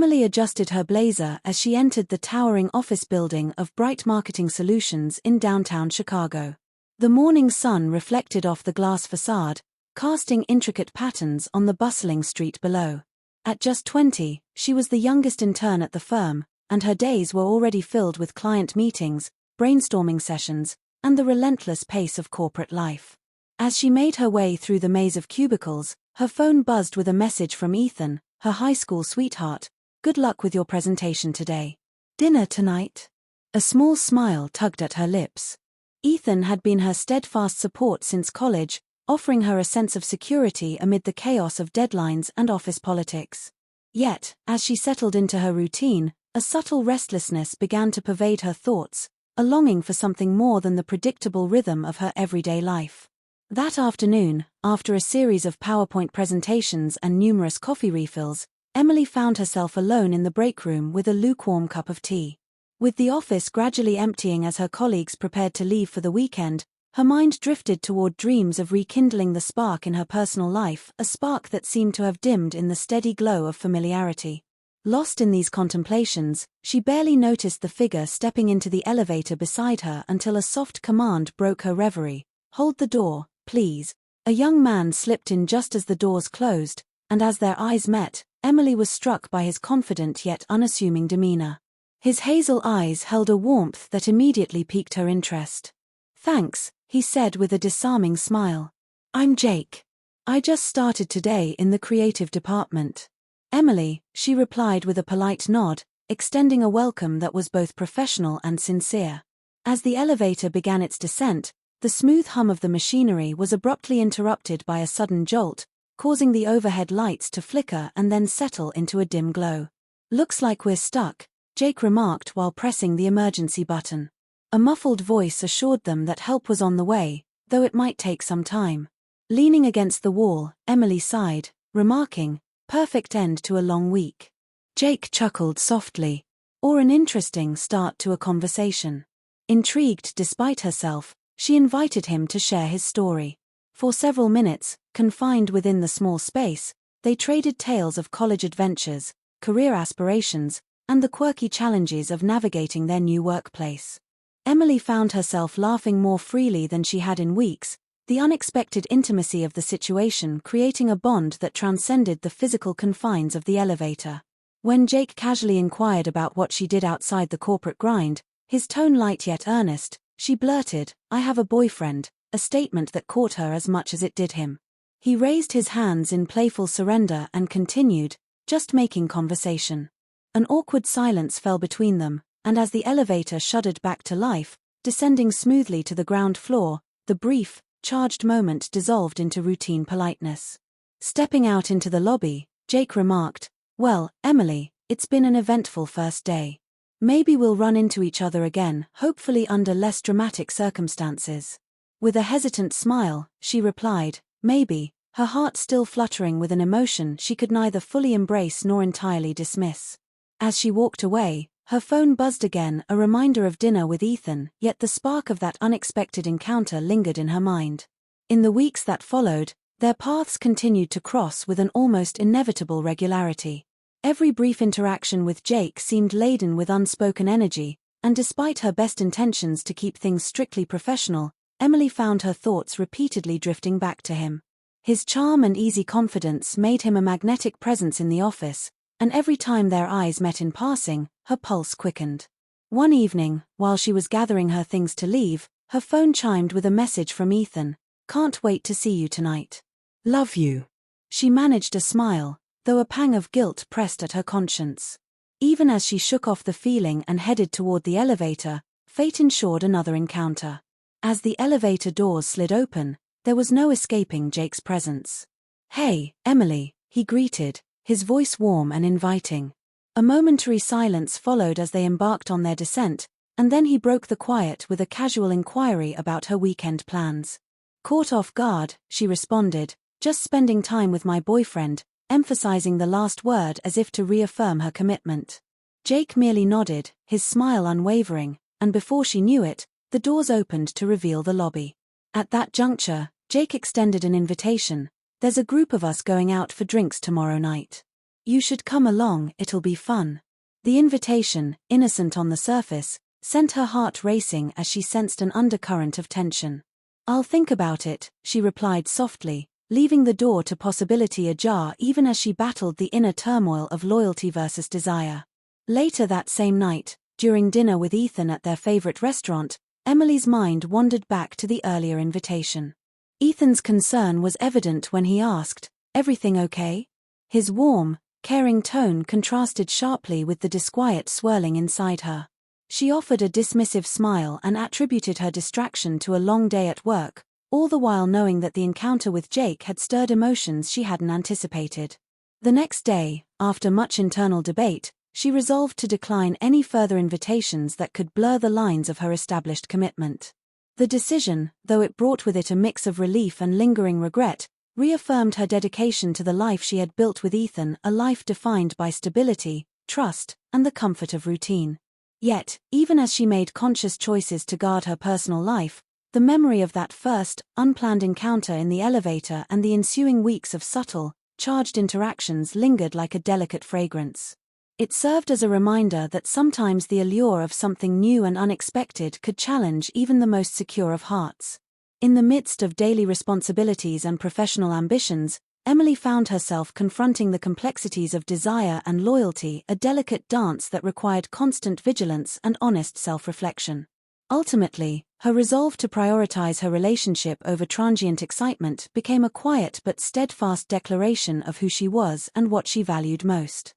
Emily adjusted her blazer as she entered the towering office building of Bright Marketing Solutions in downtown Chicago. The morning sun reflected off the glass facade, casting intricate patterns on the bustling street below. At just 20, she was the youngest intern at the firm, and her days were already filled with client meetings, brainstorming sessions, and the relentless pace of corporate life. As she made her way through the maze of cubicles, her phone buzzed with a message from Ethan, her high school sweetheart. "Good luck with your presentation today. Dinner tonight?" A small smile tugged at her lips. Ethan had been her steadfast support since college, offering her a sense of security amid the chaos of deadlines and office politics. Yet, as she settled into her routine, a subtle restlessness began to pervade her thoughts, a longing for something more than the predictable rhythm of her everyday life. That afternoon, after a series of PowerPoint presentations and numerous coffee refills, Emily found herself alone in the break room with a lukewarm cup of tea. With the office gradually emptying as her colleagues prepared to leave for the weekend, her mind drifted toward dreams of rekindling the spark in her personal life, a spark that seemed to have dimmed in the steady glow of familiarity. Lost in these contemplations, she barely noticed the figure stepping into the elevator beside her until a soft command broke her reverie. "Hold the door, please." A young man slipped in just as the doors closed, and as their eyes met, Emily was struck by his confident yet unassuming demeanor. His hazel eyes held a warmth that immediately piqued her interest. "Thanks," he said with a disarming smile. "I'm Jake. I just started today in the creative department." "Emily," she replied with a polite nod, extending a welcome that was both professional and sincere. As the elevator began its descent, the smooth hum of the machinery was abruptly interrupted by a sudden jolt, causing the overhead lights to flicker and then settle into a dim glow. "Looks like we're stuck," Jake remarked while pressing the emergency button. A muffled voice assured them that help was on the way, though it might take some time. Leaning against the wall, Emily sighed, remarking, "Perfect end to a long week." Jake chuckled softly. "Or an interesting start to a conversation." Intrigued despite herself, she invited him to share his story. For several minutes, confined within the small space, they traded tales of college adventures, career aspirations, and the quirky challenges of navigating their new workplace. Emily found herself laughing more freely than she had in weeks, the unexpected intimacy of the situation creating a bond that transcended the physical confines of the elevator. When Jake casually inquired about what she did outside the corporate grind, his tone light yet earnest, she blurted, "I have a boyfriend," a statement that caught her as much as it did him. He raised his hands in playful surrender and continued, "Just making conversation." An awkward silence fell between them, and as the elevator shuddered back to life, descending smoothly to the ground floor, the brief, charged moment dissolved into routine politeness. Stepping out into the lobby, Jake remarked, "Well, Emily, it's been an eventful first day. Maybe we'll run into each other again, hopefully under less dramatic circumstances." With a hesitant smile, she replied, "Maybe," her heart still fluttering with an emotion she could neither fully embrace nor entirely dismiss. As she walked away, her phone buzzed again, a reminder of dinner with Ethan, yet the spark of that unexpected encounter lingered in her mind. In the weeks that followed, their paths continued to cross with an almost inevitable regularity. Every brief interaction with Jake seemed laden with unspoken energy, and despite her best intentions to keep things strictly professional, Emily found her thoughts repeatedly drifting back to him. His charm and easy confidence made him a magnetic presence in the office, and every time their eyes met in passing, her pulse quickened. One evening, while she was gathering her things to leave, her phone chimed with a message from Ethan, "Can't wait to see you tonight. Love you." She managed a smile, though a pang of guilt pressed at her conscience. Even as she shook off the feeling and headed toward the elevator, fate ensured another encounter. As the elevator doors slid open, there was no escaping Jake's presence. "Hey, Emily," he greeted, his voice warm and inviting. A momentary silence followed as they embarked on their descent, and then he broke the quiet with a casual inquiry about her weekend plans. Caught off guard, she responded, "Just spending time with my boyfriend," emphasizing the last word as if to reaffirm her commitment. Jake merely nodded, his smile unwavering, and before she knew it, the doors opened to reveal the lobby. At that juncture, Jake extended an invitation, "There's a group of us going out for drinks tomorrow night. You should come along, it'll be fun. The invitation, innocent on the surface, sent her heart racing as she sensed an undercurrent of tension. I'll think about it, she replied softly, leaving the door to possibility ajar even as she battled the inner turmoil of loyalty versus desire. Later that same night, during dinner with Ethan at their favorite restaurant, Emily's mind wandered back to the earlier invitation. Ethan's concern was evident when he asked, "Everything okay?" His warm, caring tone contrasted sharply with the disquiet swirling inside her. She offered a dismissive smile and attributed her distraction to a long day at work, all the while knowing that the encounter with Jake had stirred emotions she hadn't anticipated. The next day, after much internal debate, she resolved to decline any further invitations that could blur the lines of her established commitment. The decision, though it brought with it a mix of relief and lingering regret, reaffirmed her dedication to the life she had built with Ethan, a life defined by stability, trust, and the comfort of routine. Yet, even as she made conscious choices to guard her personal life, the memory of that first, unplanned encounter in the elevator and the ensuing weeks of subtle, charged interactions lingered like a delicate fragrance. It served as a reminder that sometimes the allure of something new and unexpected could challenge even the most secure of hearts. In the midst of daily responsibilities and professional ambitions, Emily found herself confronting the complexities of desire and loyalty, a delicate dance that required constant vigilance and honest self-reflection. Ultimately, her resolve to prioritize her relationship over transient excitement became a quiet but steadfast declaration of who she was and what she valued most.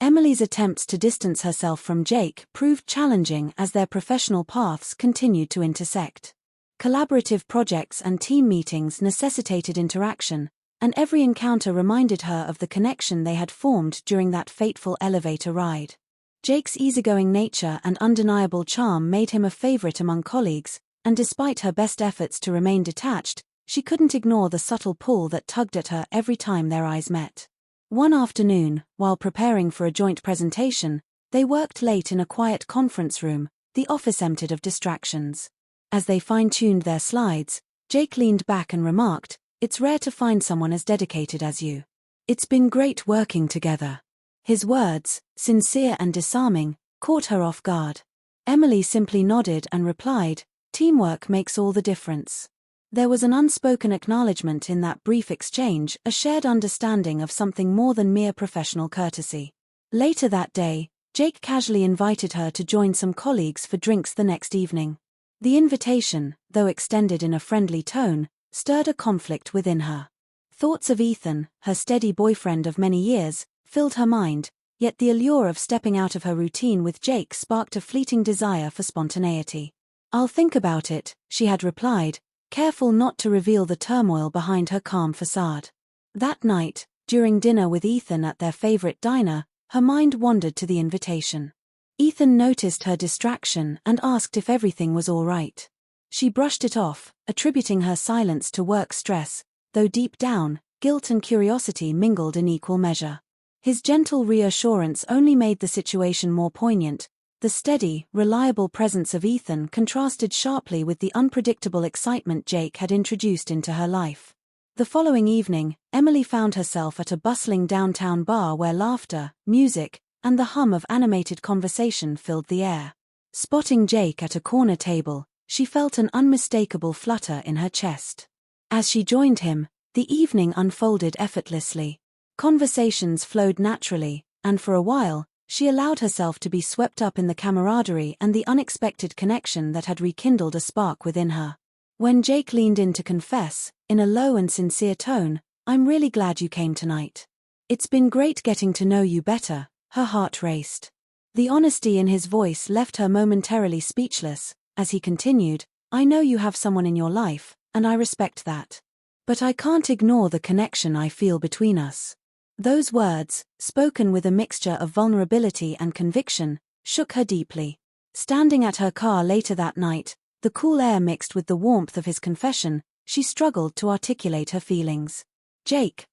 Emily's attempts to distance herself from Jake proved challenging as their professional paths continued to intersect. Collaborative projects and team meetings necessitated interaction, and every encounter reminded her of the connection they had formed during that fateful elevator ride. Jake's easygoing nature and undeniable charm made him a favorite among colleagues, and despite her best efforts to remain detached, she couldn't ignore the subtle pull that tugged at her every time their eyes met. One afternoon, while preparing for a joint presentation, they worked late in a quiet conference room, the office emptied of distractions. As they fine-tuned their slides, Jake leaned back and remarked, "It's rare to find someone as dedicated as you. It's been great working together." His words, sincere and disarming, caught her off guard. Emily simply nodded and replied, "Teamwork makes all the difference." There was an unspoken acknowledgement in that brief exchange, a shared understanding of something more than mere professional courtesy. Later that day, Jake casually invited her to join some colleagues for drinks the next evening. The invitation, though extended in a friendly tone, stirred a conflict within her. Thoughts of Ethan, her steady boyfriend of many years, filled her mind, yet the allure of stepping out of her routine with Jake sparked a fleeting desire for spontaneity. "I'll think about it," she had replied, careful not to reveal the turmoil behind her calm facade. That night, during dinner with Ethan at their favorite diner, her mind wandered to the invitation. Ethan noticed her distraction and asked if everything was all right. She brushed it off, attributing her silence to work stress, though deep down, guilt and curiosity mingled in equal measure. His gentle reassurance only made the situation more poignant. The steady, reliable presence of Ethan contrasted sharply with the unpredictable excitement Jake had introduced into her life. The following evening, Emily found herself at a bustling downtown bar where laughter, music, and the hum of animated conversation filled the air. Spotting Jake at a corner table, she felt an unmistakable flutter in her chest. As she joined him, the evening unfolded effortlessly. Conversations flowed naturally, and for a while, she allowed herself to be swept up in the camaraderie and the unexpected connection that had rekindled a spark within her. When Jake leaned in to confess, in a low and sincere tone, "I'm really glad you came tonight. It's been great getting to know you better," her heart raced. The honesty in his voice left her momentarily speechless, as he continued, "I know you have someone in your life, and I respect that. But I can't ignore the connection I feel between us." Those words, spoken with a mixture of vulnerability and conviction, shook her deeply. Standing at her car later that night, the cool air mixed with the warmth of his confession, she struggled to articulate her feelings. "Jake,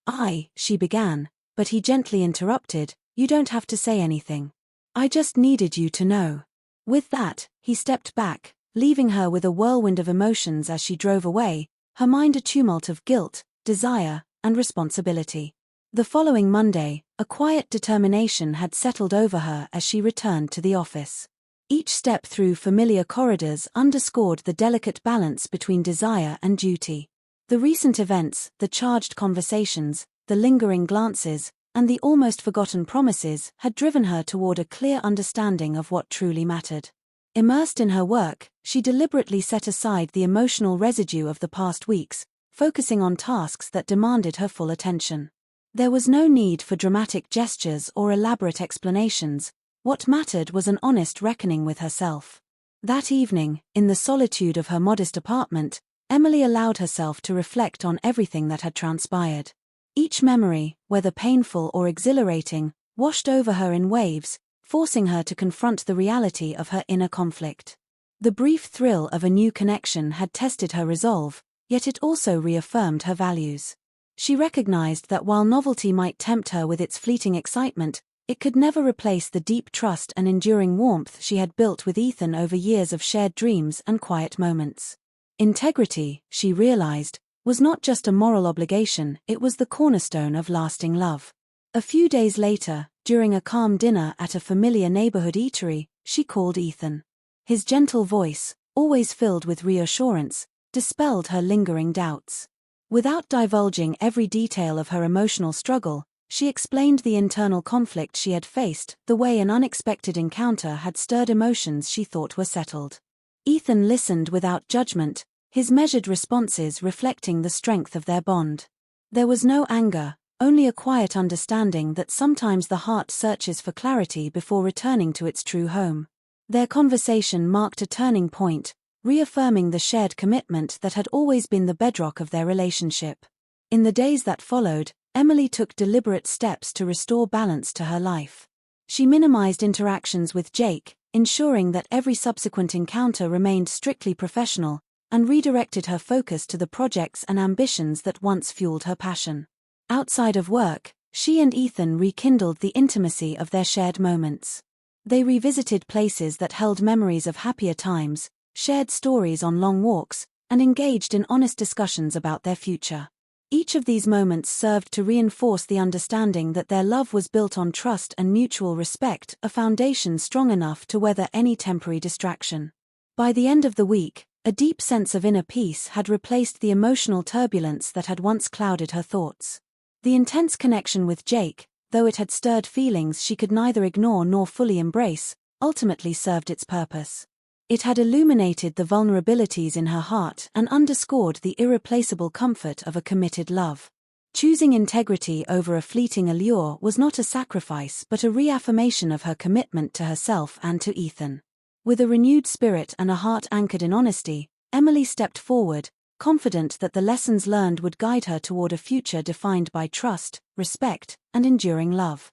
she began, but he gently interrupted, "You don't have to say anything. I just needed you to know." With that, he stepped back, leaving her with a whirlwind of emotions as she drove away, her mind a tumult of guilt, desire, and responsibility. The following Monday, a quiet determination had settled over her as she returned to the office. Each step through familiar corridors underscored the delicate balance between desire and duty. The recent events, the charged conversations, the lingering glances, and the almost forgotten promises had driven her toward a clear understanding of what truly mattered. Immersed in her work, she deliberately set aside the emotional residue of the past weeks, focusing on tasks that demanded her full attention. There was no need for dramatic gestures or elaborate explanations. What mattered was an honest reckoning with herself. That evening, in the solitude of her modest apartment, Emily allowed herself to reflect on everything that had transpired. Each memory, whether painful or exhilarating, washed over her in waves, forcing her to confront the reality of her inner conflict. The brief thrill of a new connection had tested her resolve, yet it also reaffirmed her values. She recognized that while novelty might tempt her with its fleeting excitement, it could never replace the deep trust and enduring warmth she had built with Ethan over years of shared dreams and quiet moments. Integrity, she realized, was not just a moral obligation, it was the cornerstone of lasting love. A few days later, during a calm dinner at a familiar neighborhood eatery, she called Ethan. His gentle voice, always filled with reassurance, dispelled her lingering doubts. Without divulging every detail of her emotional struggle, she explained the internal conflict she had faced, the way an unexpected encounter had stirred emotions she thought were settled. Ethan listened without judgment, his measured responses reflecting the strength of their bond. There was no anger, only a quiet understanding that sometimes the heart searches for clarity before returning to its true home. Their conversation marked a turning point, reaffirming the shared commitment that had always been the bedrock of their relationship. In the days that followed, Emily took deliberate steps to restore balance to her life. She minimized interactions with Jake, ensuring that every subsequent encounter remained strictly professional, and redirected her focus to the projects and ambitions that once fueled her passion. Outside of work, she and Ethan rekindled the intimacy of their shared moments. They revisited places that held memories of happier times, shared stories on long walks, and engaged in honest discussions about their future. Each of these moments served to reinforce the understanding that their love was built on trust and mutual respect, a foundation strong enough to weather any temporary distraction. By the end of the week, a deep sense of inner peace had replaced the emotional turbulence that had once clouded her thoughts. The intense connection with Jake, though it had stirred feelings she could neither ignore nor fully embrace, ultimately served its purpose. It had illuminated the vulnerabilities in her heart and underscored the irreplaceable comfort of a committed love. Choosing integrity over a fleeting allure was not a sacrifice but a reaffirmation of her commitment to herself and to Ethan. With a renewed spirit and a heart anchored in honesty, Emily stepped forward, confident that the lessons learned would guide her toward a future defined by trust, respect, and enduring love.